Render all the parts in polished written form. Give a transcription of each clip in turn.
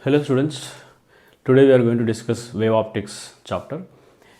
Hello students, today we are going to discuss wave optics chapter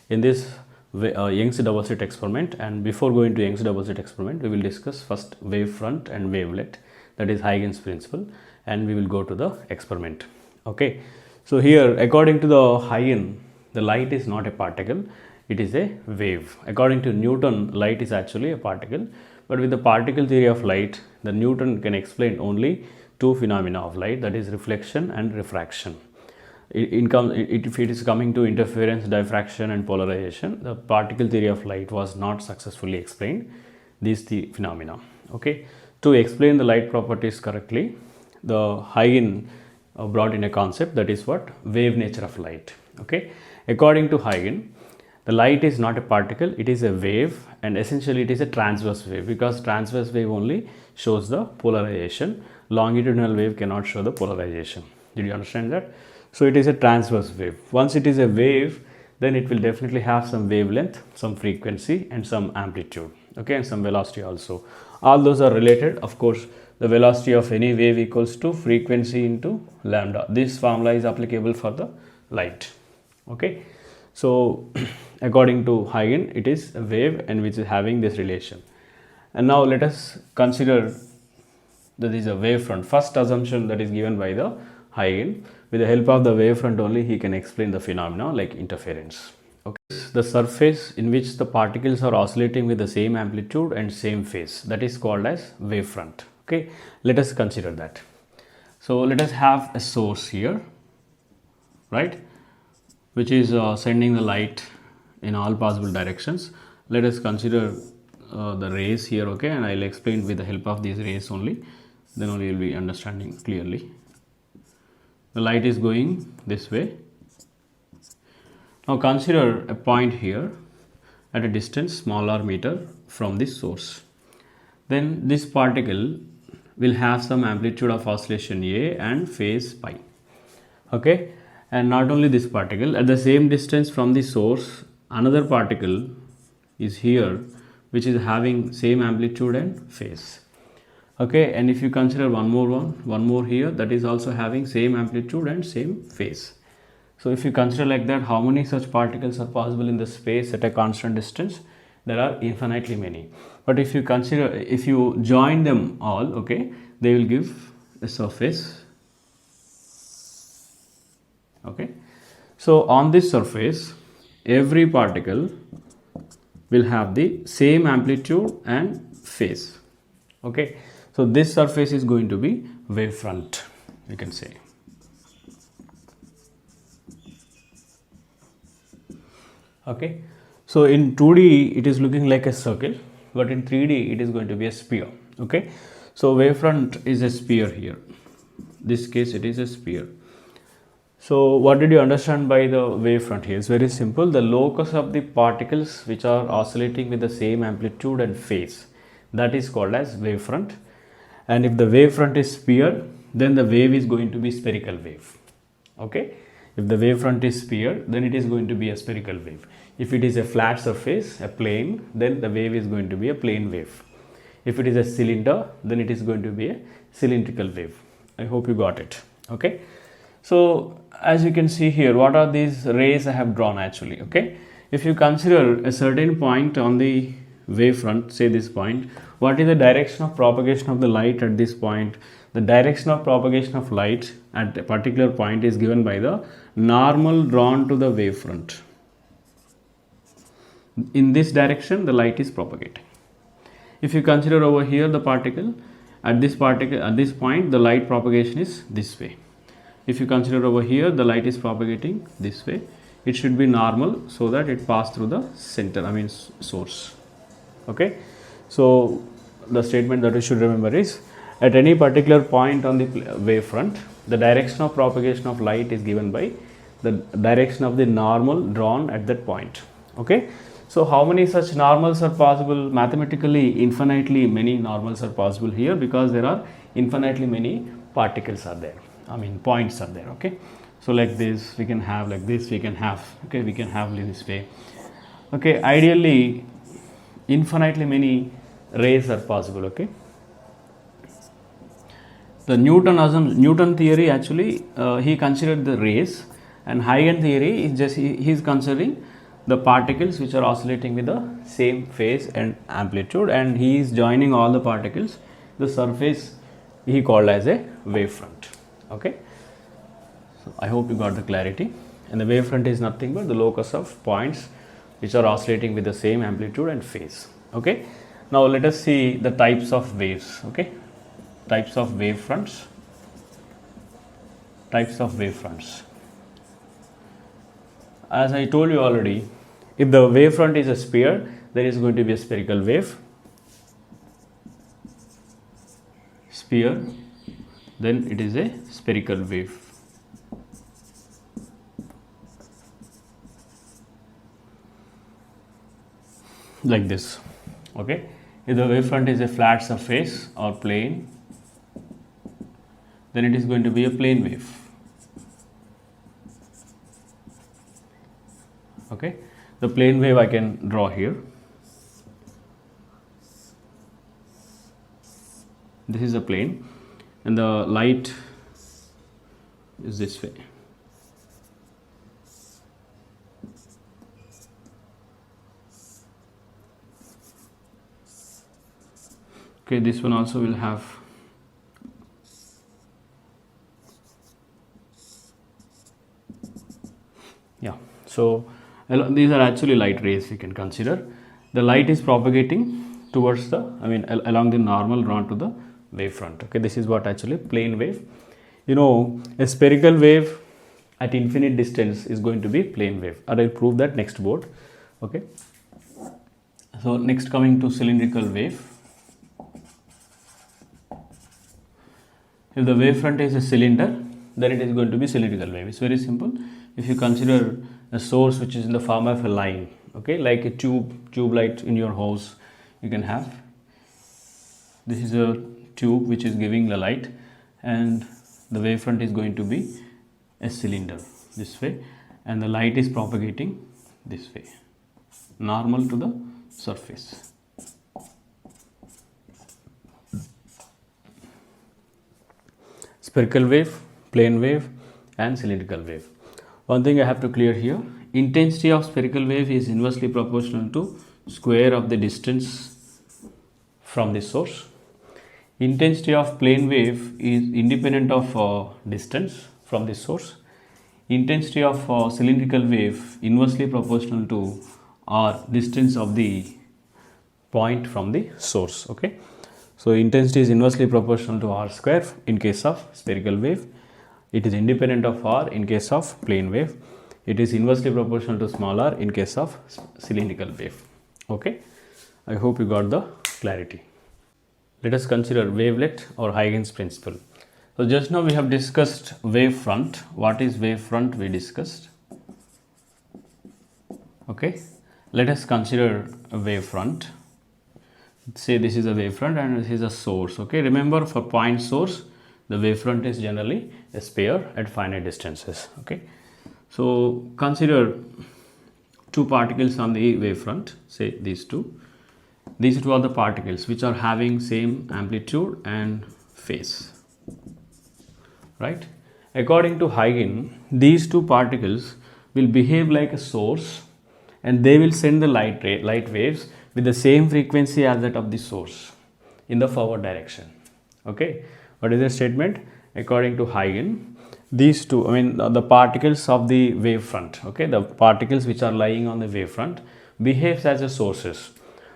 in this Young's double slit experiment, and before going to Young's double slit experiment we will discuss first wavefront and wavelet, that is Huygens principle, and we will go to the experiment. Okay, so here according to the Huygens, the light is not a particle, it is a wave. According to Newton, light is actually a particle, but with the particle theory of light, the Newton can explain only two phenomena of light, that is reflection and refraction. If it is coming to interference, diffraction and polarization, the particle theory of light was not successfully explained these phenomena. Okay, to explain the light properties correctly, the Huygens brought in a concept, that is what wave nature of light. Okay, according to Huygens, the light is not a particle, it is a wave, and essentially it is a transverse wave, because transverse wave only shows the polarization. Longitudinal wave cannot show the polarization. Did you understand that? So it is a transverse wave. Once it is a wave, then it will definitely have some wavelength, some frequency and some amplitude, okay, and some velocity also. All those are related. Of course, the velocity of any wave equals to frequency into lambda. This formula is applicable for the light. Okay, so according to Huygens, it is a wave and which is having this relation. And now let us consider that is a wavefront. First assumption that is given by the Huygens, with the help of the wavefront only he can explain the phenomena like interference. Okay, the surface in which the particles are oscillating with the same amplitude and same phase, that is called as wavefront. Okay, let us consider that. So let us have a source here, right, which is sending the light in all possible directions. Let us consider the rays here, okay, and I'll explain with the help of these rays only, then only you'll be understanding clearly. The light is going this way. Now consider a point here at a distance small r meter from this source. Then this particle will have some amplitude of oscillation A and phase pi. Okay, and not only this particle, at the same distance from the source, another particle is here which is having same amplitude and phase. Okay, and if you consider one more here, that is also having same amplitude and same phase. So if you consider like that, how many such particles are possible in the space at a constant distance? There are infinitely many. But if you consider, if you join them all, okay, they will give a surface. Okay, so on this surface, every particle will have the same amplitude and phase. Okay, so this surface is going to be wavefront, you can say. Okay, so in 2D it is looking like a circle, but in 3D it is going to be a sphere. Okay, so wavefront is a sphere here. This case it is a sphere. So what did you understand by the wavefront here? It's very simple. The locus of the particles which are oscillating with the same amplitude and phase, that is called as wavefront. And if the wavefront is sphere, then the wave is going to be spherical wave. Okay, if the wavefront is sphere, then it is going to be a spherical wave. If it is a flat surface, a plane, then the wave is going to be a plane wave. If it is a cylinder, then it is going to be a cylindrical wave. I hope you got it. Okay, so as you can see here, what are these rays I have drawn actually? Okay, if you consider a certain point on the wavefront, say this point, what is the direction of propagation of the light at this point? The direction of propagation of light at a particular point is given by the normal drawn to the wavefront. In this direction the light is propagating. If you consider over here the particle at this point, the light propagation is this way. If you consider over here, the light is propagating this way. It should be normal so that it passes through the center, I mean source. Okay, so the statement that you should remember is, at any particular point on the wavefront, the direction of propagation of light is given by the direction of the normal drawn at that point. Okay, so how many such normals are possible? Mathematically, infinitely many normals are possible here, because there are infinitely many particles are there, I mean points are there. Okay, so like this we can have, like this we can have, okay, we can have this way. Okay, ideally infinitely many rays are possible. Okay, The Newton theory actually he considered the rays, and Huygens theory is just he is considering the particles which are oscillating with the same phase and amplitude, and he is joining all the particles. The surface he called as a wavefront. Okay, so I hope you got the clarity. And the wavefront is nothing but the locus of points which are oscillating with the same amplitude and phase. Okay, now let us see the types of waves. Okay, types of wavefronts. Types of wavefronts. As I told you already, if the wavefront is a sphere, there is going to be a spherical wave. Sphere, then it is a spherical wave. Like this. Okay, if the wavefront is a flat surface or plane, then it is going to be a plane wave. Okay, the plane wave I can draw here. This is a plane, and the light is this way. Okay, this one also will have so these are actually light rays we can consider. The light is propagating towards the along the normal drawn to the wavefront. Okay, this is what actually plane wave. A spherical wave at infinite distance is going to be plane wave. I will prove that next board. Okay, so next coming to cylindrical wave. If the wavefront is a cylinder, then it is going to be cylindrical wave. It's very simple. If you consider a source which is in the form of a line, okay, like a tube light in your house, you can have. This is a tube which is giving the light, and the wavefront is going to be a cylinder this way, and the light is propagating this way, normal to the surface. Spherical wave, plane wave, and cylindrical wave. One thing I have to clear here, intensity of spherical wave is inversely proportional to square of the distance from the source. Intensity of plane wave is independent of distance from the source. Intensity of cylindrical wave inversely proportional to or distance of the point from the source. Okay, so intensity is inversely proportional to r square in case of spherical wave. It is independent of r in case of plane wave. It is inversely proportional to small r in case of cylindrical wave. Okay, I hope you got the clarity. Let us consider wavelet or Huygens principle. So just now we have discussed wavefront. What is wavefront? We discussed. Okay, let us consider a wavefront. Say this is a wavefront and this is a source. Okay, remember for point source, the wavefront is generally a sphere at finite distances. Okay, so consider two particles on the wavefront, say these two. These two are the particles which are having same amplitude and phase, right? According to Huygens, these two particles will behave like a source, and they will send the light waves with the same frequency as that of the source in the forward direction. Okay, what is the statement? According to Huygens, these two, the particles of the wavefront, okay, the particles which are lying on the wavefront behaves as a sources.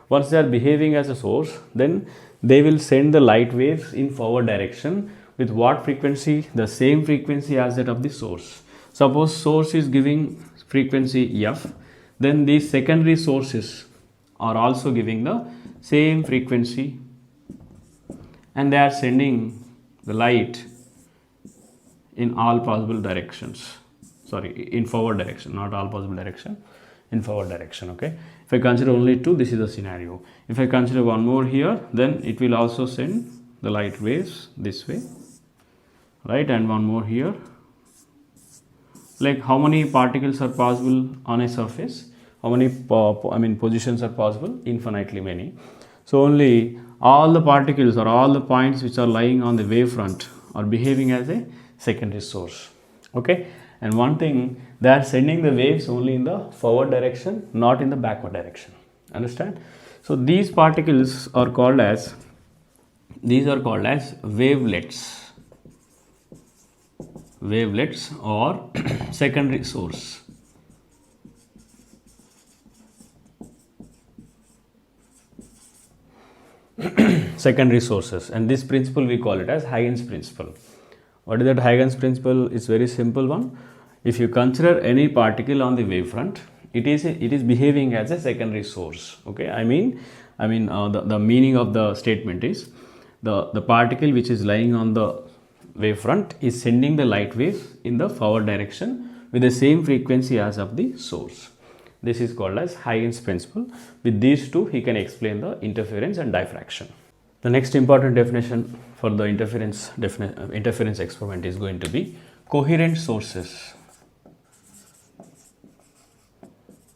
Once they are behaving as a source, then they will send the light waves in forward direction with what frequency? The same frequency as that of the source. Suppose source is giving frequency f, then these secondary sources are also giving the same frequency, and they are sending the light in all possible directions. Sorry, in forward direction, not all possible direction, in forward direction. Okay, if I consider only two, this is the scenario. If I consider one more here, then it will also send the light waves this way, right? And one more here. Like how many particles are possible on a surface? How many positions are possible? Infinitely many. So only all the particles or all the points which are lying on the wavefront are behaving as a secondary source. Okay, and one thing, they are sending the waves only in the forward direction, not in the backward direction. Understand? So these particles are called as wavelets, or secondary source. Secondary sources, and this principle we call it as Huygens principle. What is that Huygens principle? It's very simple one. If you consider any particle on the wavefront, it is behaving as a secondary source. Okay, the meaning of the statement is the particle which is lying on the wavefront is sending the light waves in the forward direction with the same frequency as of the source. This is called as Huygens principle. With these two, he can explain the interference and diffraction. The next important definition for the interference experiment is going to be coherent sources.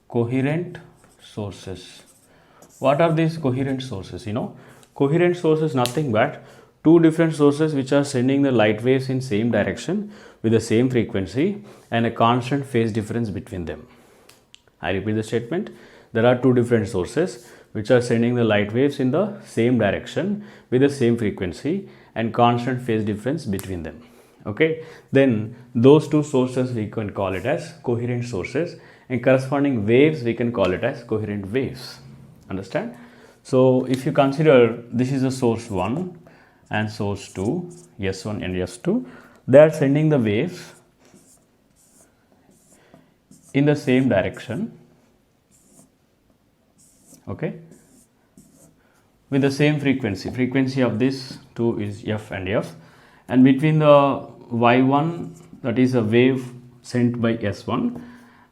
Coherent sources. What are these coherent sources? Coherent sources nothing but two different sources which are sending the light waves in same direction with the same frequency and a constant phase difference between them. I repeat the statement. There are two different sources which are sending the light waves in the same direction with the same frequency and constant phase difference between them. Okay, then those two sources we can call it as coherent sources, and corresponding waves we can call it as coherent waves. Understand? So if you consider this is a source 1 and source 2, S1 and S2, they are sending the waves in the same direction, okay, with the same frequency of this two is F and F, and between the Y1, that is a wave sent by S1,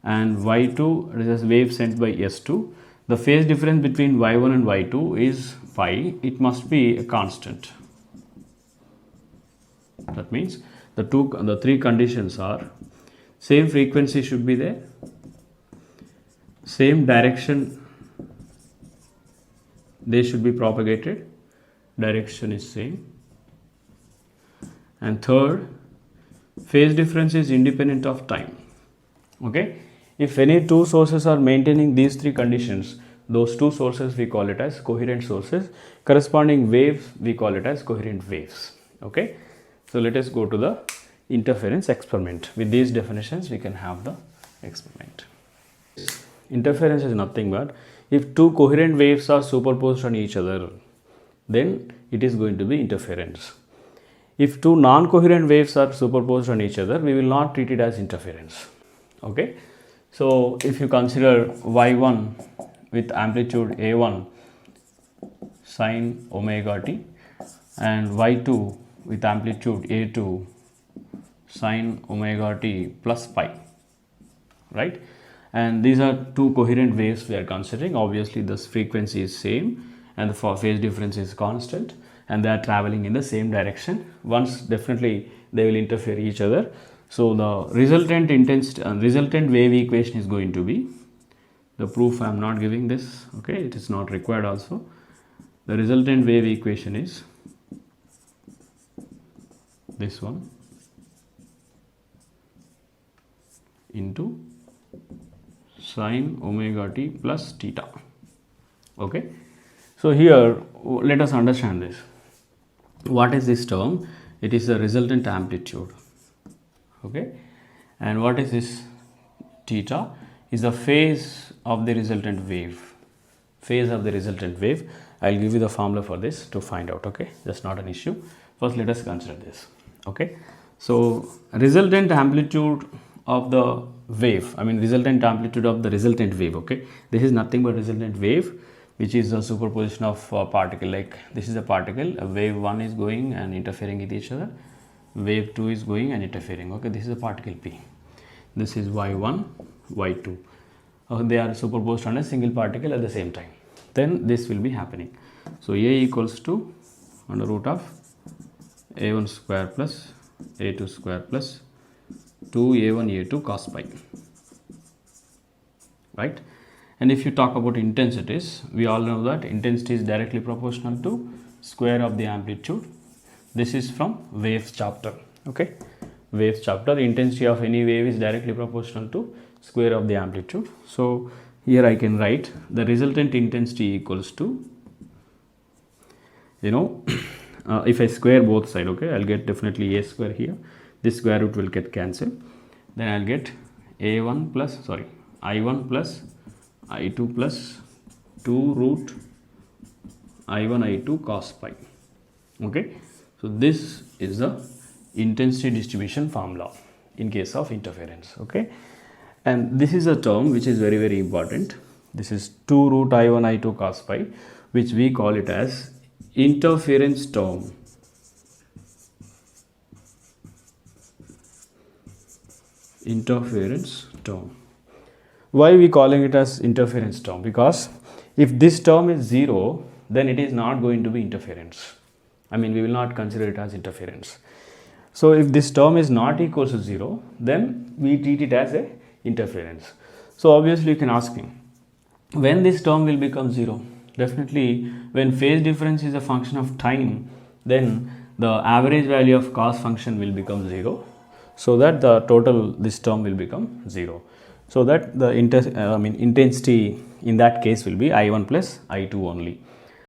and Y2, that is a wave sent by S2, the phase difference between Y1 and Y2 is pi. It must be a constant. That means the three conditions are: same frequency should be there, same direction they should be propagated, direction is same, and third, phase difference is independent of time. Okay, if any two sources are maintaining these three conditions, those two sources we call it as coherent sources. Corresponding waves we call it as coherent waves. Okay, so let us go to the interference experiment. With these definitions we can have the experiment. Interference is nothing but if two coherent waves are superposed on each other, then it is going to be interference. If two non-coherent waves are superposed on each other, we will not treat it as interference. Okay, so if you consider Y1 with amplitude A1 sine omega t and Y2 with amplitude A2 sine omega t plus pi, right? And these are two coherent waves we are considering. Obviously this frequency is same and the phase difference is constant, and they are traveling in the same direction. Once definitely they will interfere each other. So the resultant wave equation is going to be, the proof I am not giving this, okay, it is not required also. The resultant wave equation is this one into sine omega t plus theta. Okay, so here let us understand this. What is this term? It is the resultant amplitude. Okay, and what is this theta? Is the phase of the resultant wave. Phase of the resultant wave. I will give you the formula for this to find out. Okay, that's not an issue. First let us consider this. Okay, so resultant amplitude of the wave, resultant amplitude of the resultant wave. Okay, this is nothing but resultant wave, which is a superposition of particle. Like this is a particle, a wave 1 is going and interfering with each other, wave 2 is going and interfering. Okay, this is a particle P, this is Y1, Y2, they are superposed on a single particle at the same time. Then this will be happening. So A equals to under root of A1 square plus A2 square plus 2A1 A2 cos pi, right? And if you talk about intensities, we all know that intensity is directly proportional to square of the amplitude This is from waves chapter. Okay, waves chapter. The intensity of any wave is directly proportional to square of the amplitude. So here I can write the resultant intensity equals to, if I square both side, okay, I'll get definitely a square here. This square root will get cancelled. Then I'll get I1 plus I2 plus 2 root I1 I2 cos pi. Okay, so this is the intensity distribution formula in case of interference. Okay, and this is a term which is very, very important. This is 2 root I1 I2 cos pi, which we call it as interference term. Interference term. Why we calling it as interference term? Because if this term is 0, then it is not going to be interference. I mean, we will not consider it as interference. So if this term is not equal to 0, then we treat it as a interference. So obviously you can ask me, when this term will become 0? Definitely when phase difference is a function of time, then the average value of cos function will become 0, so that the total, this term will become 0. So that the intensity in that case will be I1 plus I2 only.